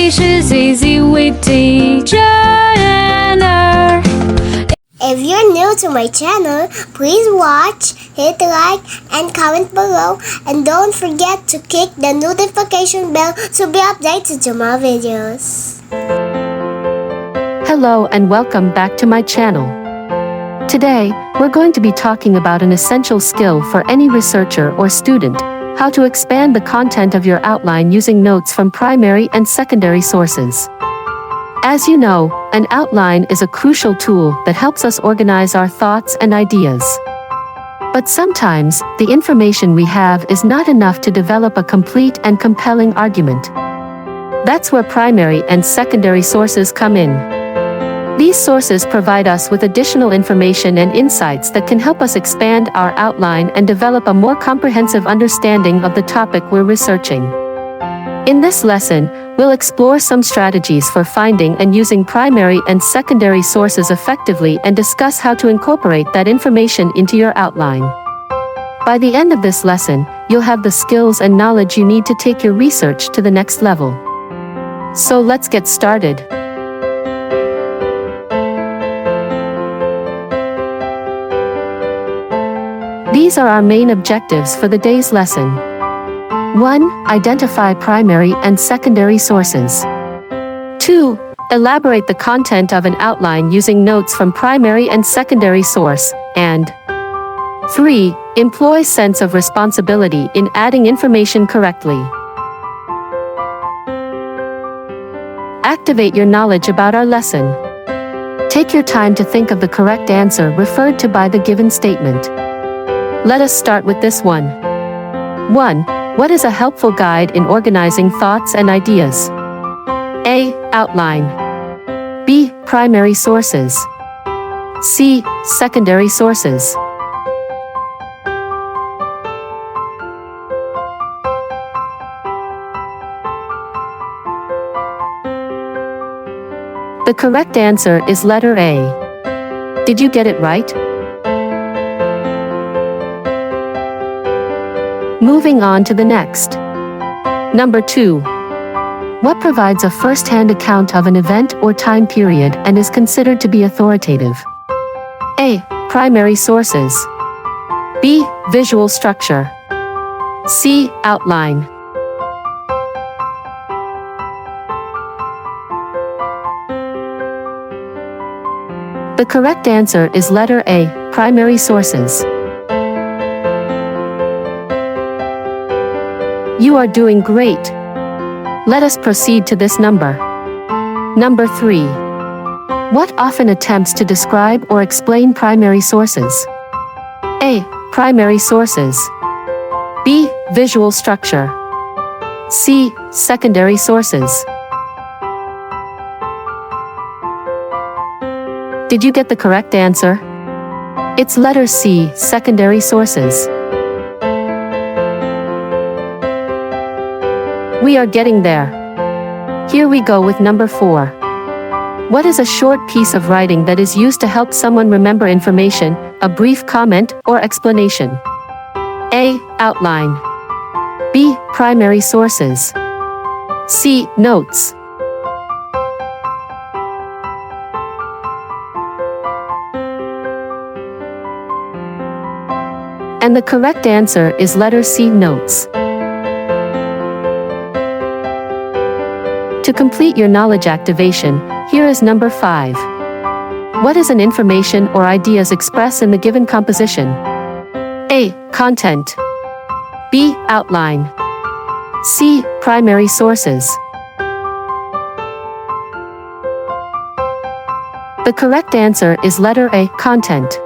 English is easy with teacher Anna. If you're new to my channel, please watch, hit like, and comment below. And don't forget to click the notification bell to be updated to my videos. Hello and welcome back to my channel. Today, we're going to be talking about an essential skill for any researcher or student: how to expand the content of your outline using notes from primary and secondary sources. As you know, an outline is a crucial tool that helps us organize our thoughts and ideas. But sometimes, the information we have is not enough to develop a complete and compelling argument. That's where primary and secondary sources come in. These sources provide us with additional information and insights that can help us expand our outline and develop a more comprehensive understanding of the topic we're researching. In this lesson, we'll explore some strategies for finding and using primary and secondary sources effectively and discuss how to incorporate that information into your outline. By the end of this lesson, you'll have the skills and knowledge you need to take your research to the next level. So let's get started. These are our main objectives for the day's lesson. 1. Identify primary and secondary sources. 2. Elaborate the content of an outline using notes from primary and secondary source. And 3. Employ sense of responsibility in adding information correctly. Activate your knowledge about our lesson. Take your time to think of the correct answer referred to by the given statement. Let us start with this one. 1. What is a helpful guide in organizing thoughts and ideas? A. Outline. B. Primary sources. C. Secondary sources. The correct answer is letter A. Did you get it right? Moving on to the next. Number 2. What provides a first-hand account of an event or time period and is considered to be authoritative? A. Primary sources. B. Visual structure. C. Outline. The correct answer is letter A. Primary sources. You are doing great. Let us proceed to this number. Number 3. What often attempts to describe or explain primary sources? A. Primary sources. B. Visual structure. C. Secondary sources. Did you get the correct answer? It's letter C. Secondary sources. We are getting there. Here we go with number 4. What is a short piece of writing that is used to help someone remember information, a brief comment or explanation? A. Outline. B. Primary sources. C. Notes. And the correct answer is letter C. Notes. To complete your knowledge activation, here is number 5. What is an information or ideas expressed in the given composition? A. Content. B. Outline. C. Primary sources. The correct answer is letter A. Content.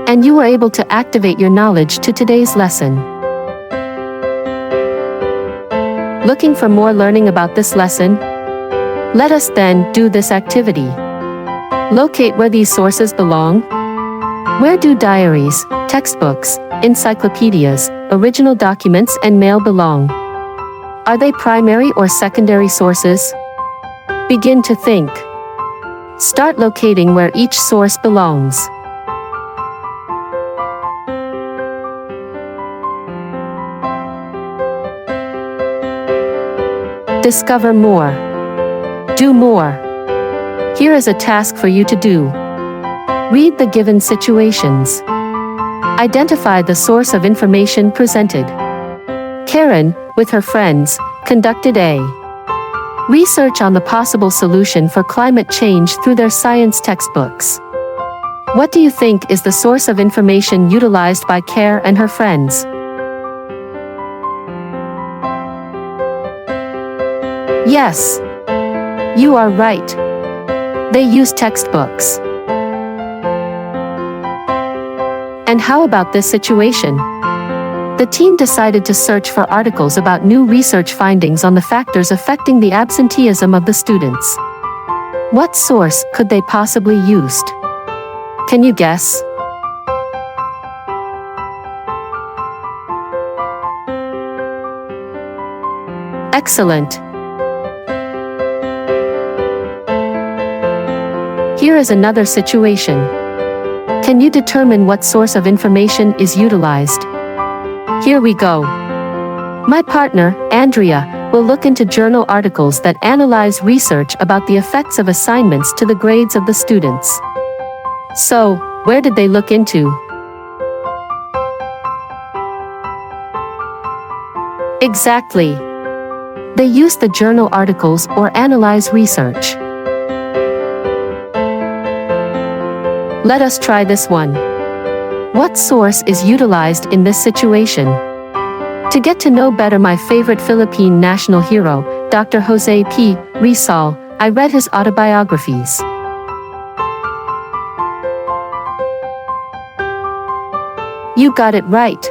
And you were able to activate your knowledge to today's lesson. Looking for more learning about this lesson? Let us then do this activity. Locate where these sources belong. Where do diaries, textbooks, encyclopedias, original documents, and mail belong? Are they primary or secondary sources? Begin to think. Start locating where each source belongs. Discover more. Do more. Here is a task for you to do. Read the given situations. Identify the source of information presented. Karen, with her friends, conducted a research on the possible solution for climate change through their science textbooks. What do you think is the source of information utilized by Karen and her friends? Yes. You are right. They use textbooks. And how about this situation? The team decided to search for articles about new research findings on the factors affecting the absenteeism of the students. What source could they possibly used? Can you guess? Excellent. Here is another situation. Can you determine what source of information is utilized? Here we go. My partner, Andrea, will look into journal articles that analyze research about the effects of assignments to the grades of the students. So, where did they look into? Exactly. They use the journal articles or analyze research. Let us try this one. What source is utilized in this situation? To get to know better my favorite Philippine national hero, Dr. Jose P. Rizal, I read his autobiographies. You got it right.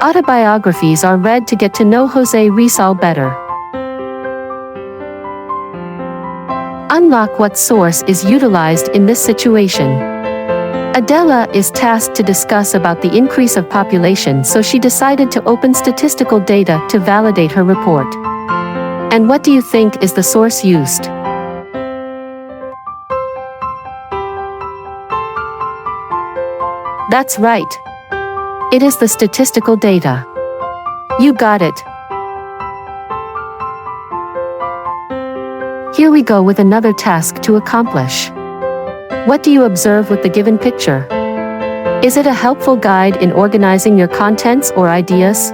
Autobiographies are read to get to know Jose Rizal better. Unlock what source is utilized in this situation. Adela is tasked to discuss about the increase of population, so she decided to open statistical data to validate her report. And what do you think is the source used? That's right. It is the statistical data. You got it. Here we go with another task to accomplish. What do you observe with the given picture? Is it a helpful guide in organizing your contents or ideas?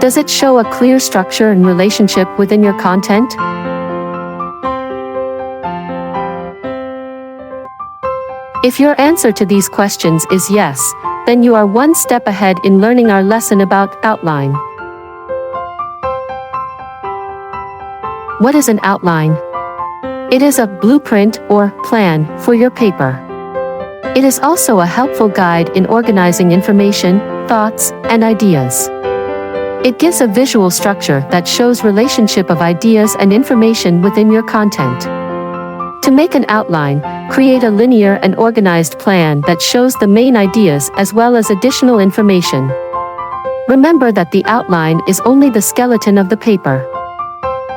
Does it show a clear structure and relationship within your content? If your answer to these questions is yes, then you are one step ahead in learning our lesson about outline. What is an outline? It is a blueprint or plan for your paper. It is also a helpful guide in organizing information, thoughts, and ideas. It gives a visual structure that shows relationship of ideas and information within your content. To make an outline, create a linear and organized plan that shows the main ideas as well as additional information. Remember that the outline is only the skeleton of the paper.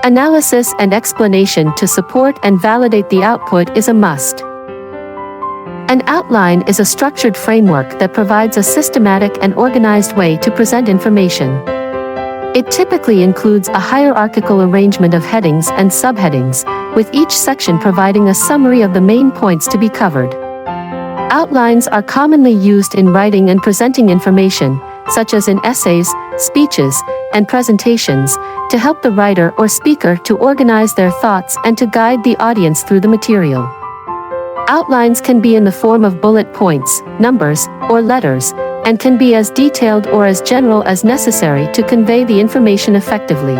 Analysis and explanation to support and validate the output is a must. An outline is a structured framework that provides a systematic and organized way to present information. It typically includes a hierarchical arrangement of headings and subheadings, with each section providing a summary of the main points to be covered. Outlines are commonly used in writing and presenting information, such as in essays, speeches, and presentations, to help the writer or speaker to organize their thoughts and to guide the audience through the material. Outlines can be in the form of bullet points, numbers, or letters, and can be as detailed or as general as necessary to convey the information effectively.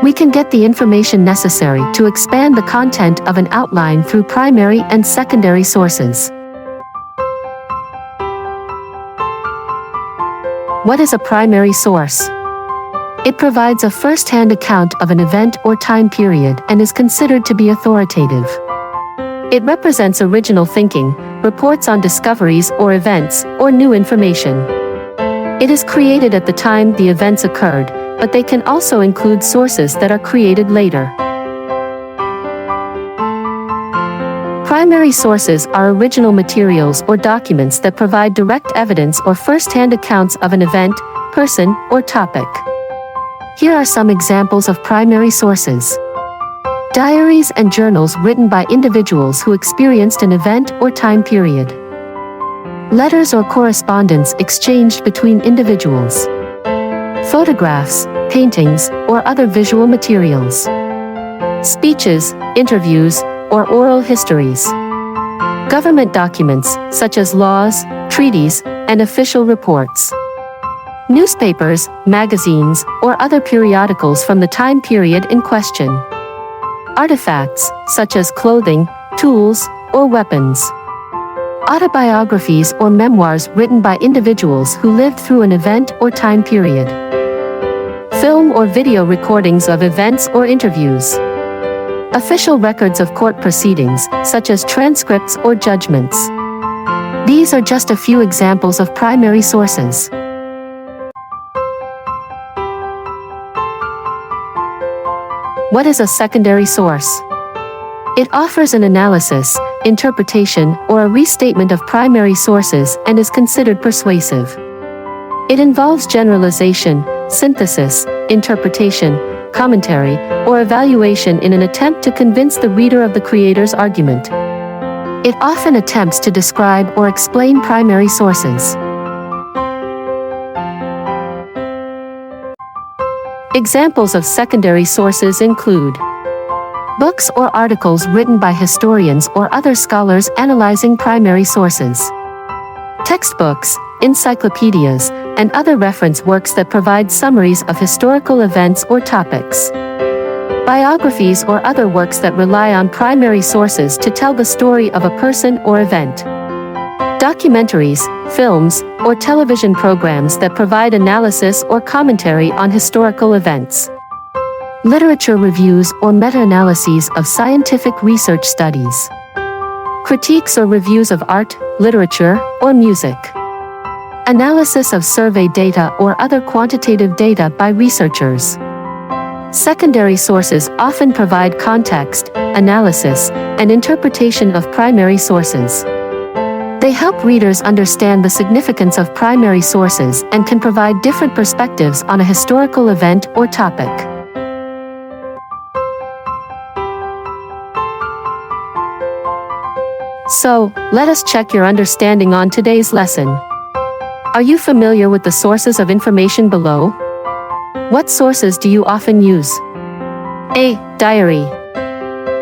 We can get the information necessary to expand the content of an outline through primary and secondary sources. What is a primary source? It provides a first-hand account of an event or time period and is considered to be authoritative. It represents original thinking, reports on discoveries or events, or new information. It is created at the time the events occurred, but they can also include sources that are created later. Primary sources are original materials or documents that provide direct evidence or first-hand accounts of an event, person, or topic. Here are some examples of primary sources. Diaries and journals written by individuals who experienced an event or time period. Letters or correspondence exchanged between individuals. Photographs, paintings, or other visual materials. Speeches, interviews, or oral histories. Government documents, such as laws, treaties, and official reports. Newspapers, magazines, or other periodicals from the time period in question. Artifacts, such as clothing, tools, or weapons. Autobiographies or memoirs written by individuals who lived through an event or time period. Film or video recordings of events or interviews. Official records of court proceedings, such as transcripts or judgments. These are just a few examples of primary sources. What is a secondary source? It offers an analysis, interpretation, or a restatement of primary sources and is considered persuasive. It involves generalization, synthesis, interpretation, commentary, or evaluation in an attempt to convince the reader of the creator's argument. It often attempts to describe or explain primary sources. Examples of secondary sources include books or articles written by historians or other scholars analyzing primary sources. Textbooks, encyclopedias, and other reference works that provide summaries of historical events or topics. Biographies or other works that rely on primary sources to tell the story of a person or event. Documentaries, films, or television programs that provide analysis or commentary on historical events. Literature reviews or meta-analyses of scientific research studies. Critiques or reviews of art, literature, or music. Analysis of survey data or other quantitative data by researchers. Secondary sources often provide context, analysis, and interpretation of primary sources. They help readers understand the significance of primary sources and can provide different perspectives on a historical event or topic. So, let us check your understanding on today's lesson. Are you familiar with the sources of information below? What sources do you often use? A. Diary.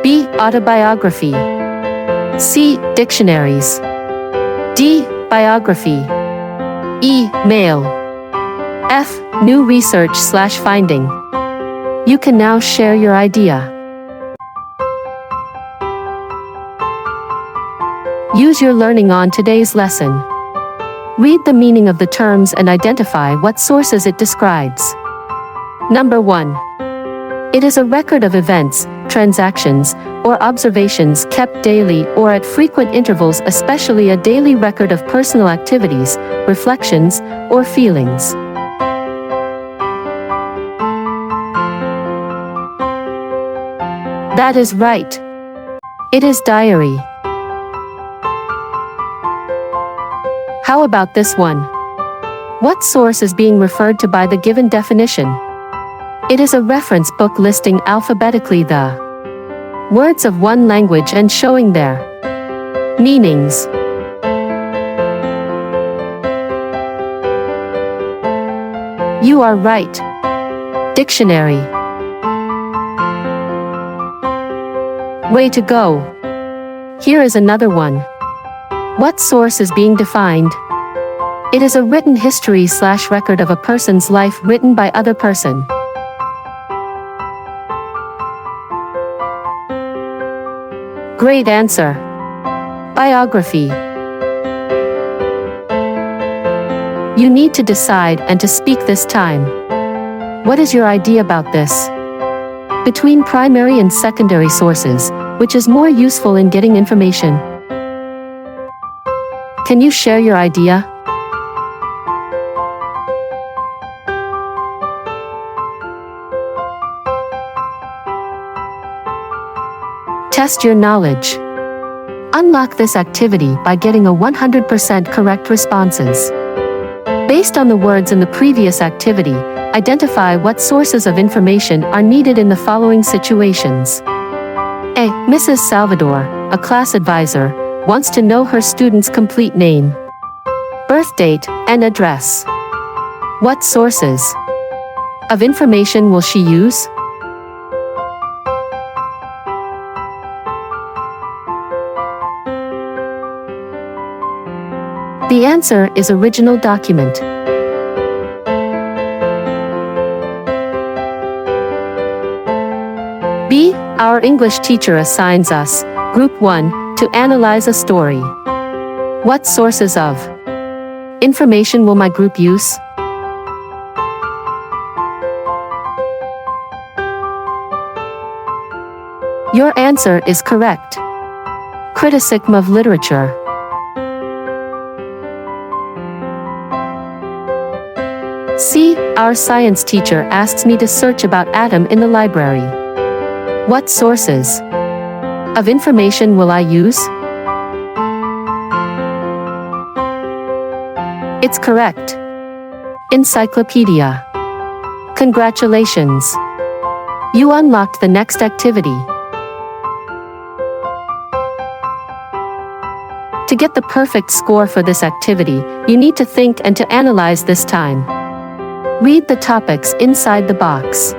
B. Autobiography. C. Dictionaries. D. Biography. E. Mail. F. New research/finding. You can now share your idea. Use your learning on today's lesson. Read the meaning of the terms and identify what sources it describes. Number 1. It is a record of events, transactions, or observations kept daily or at frequent intervals, especially a daily record of personal activities, reflections, or feelings. That is right. It is diary. How about this one? What source is being referred to by the given definition? It is a reference book listing alphabetically the words of one language and showing their meanings. You are right. Dictionary. Way to go. Here is another one. What source is being defined? It is a written history/record of a person's life written by other person. Great answer. Biography. You need to decide and to speak this time. What is your idea about this? Between primary and secondary sources, which is more useful in getting information? Can you share your idea? Test your knowledge. Unlock this activity by getting a 100% correct responses. Based on the words in the previous activity, identify what sources of information are needed in the following situations. A. Mrs. Salvador, a class advisor, wants to know her student's complete name, birth date, and address. What sources of information will she use? The answer is original document. B. Our English teacher assigns us, Group 1, to analyze a story. What sources of information will my group use? Your answer is correct. Criticism of literature. C. Our science teacher asks me to search about atom in the library. What sources of information will I use? It's correct. Encyclopedia. Congratulations. You unlocked the next activity. To get the perfect score for this activity, you need to think and to analyze this time. Read the topics inside the box.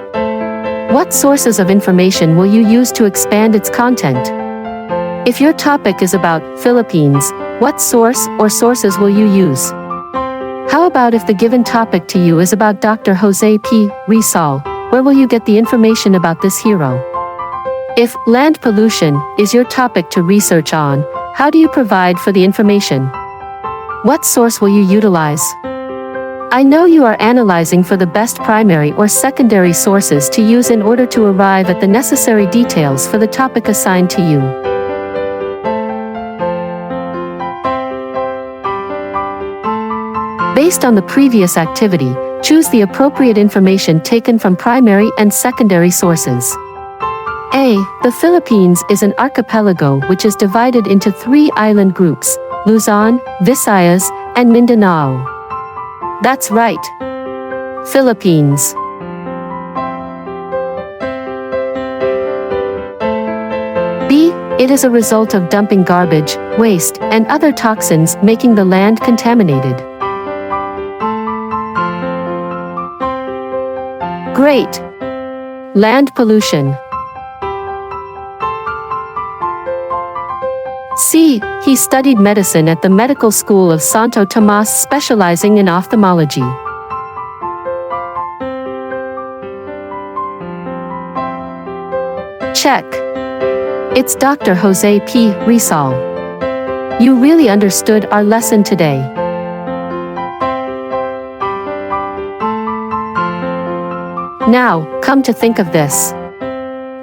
What sources of information will you use to expand its content? If your topic is about Philippines, what source or sources will you use? How about if the given topic to you is about Dr. Jose P. Rizal, where will you get the information about this hero? If land pollution is your topic to research on, how do you provide for the information? What source will you utilize? I know you are analyzing for the best primary or secondary sources to use in order to arrive at the necessary details for the topic assigned to you. Based on the previous activity, choose the appropriate information taken from primary and secondary sources. A. The Philippines is an archipelago which is divided into 3 island groups, Luzon, Visayas, and Mindanao. That's right. Philippines. B. It is a result of dumping garbage, waste, and other toxins making the land contaminated. Great. Land pollution. C. He studied medicine at the Medical School of Santo Tomas specializing in ophthalmology. Check. It's Dr. Jose P. Rizal. You really understood our lesson today. Now, come to think of this.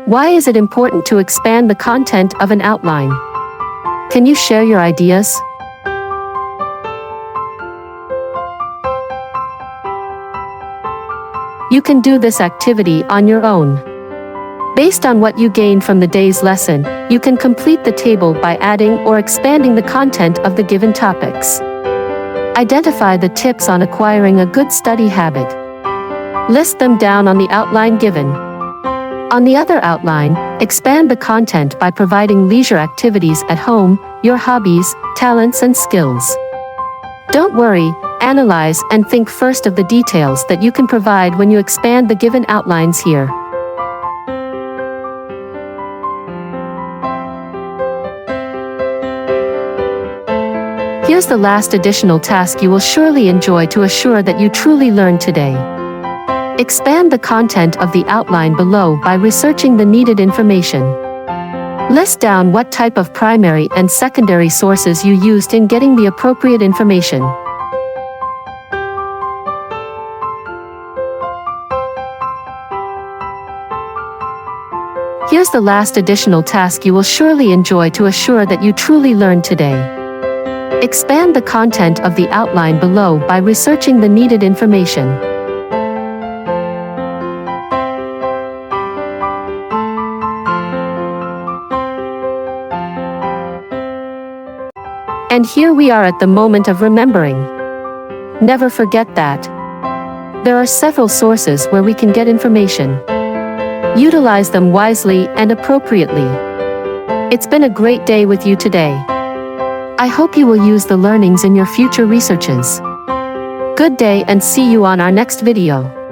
Why is it important to expand the content of an outline? Can you share your ideas? You can do this activity on your own. Based on what you gained from the day's lesson, you can complete the table by adding or expanding the content of the given topics. Identify the tips on acquiring a good study habit. List them down on the outline given. On the other outline, expand the content by providing leisure activities at home, your hobbies, talents, and skills. Don't worry, analyze and think first of the details that you can provide when you expand the given outlines here. Here's the last additional task you will surely enjoy to assure that you truly learned today. Expand the content of the outline below by researching the needed information. List down what type of primary and secondary sources you used in getting the appropriate information. Here's the last additional task you will surely enjoy to assure that you truly learned today. Expand the content of the outline below by researching the needed information. And here we are at the moment of remembering. Never forget that. There are several sources where we can get information. Utilize them wisely and appropriately. It's been a great day with you today. I hope you will use the learnings in your future researches. Good day and see you on our next video.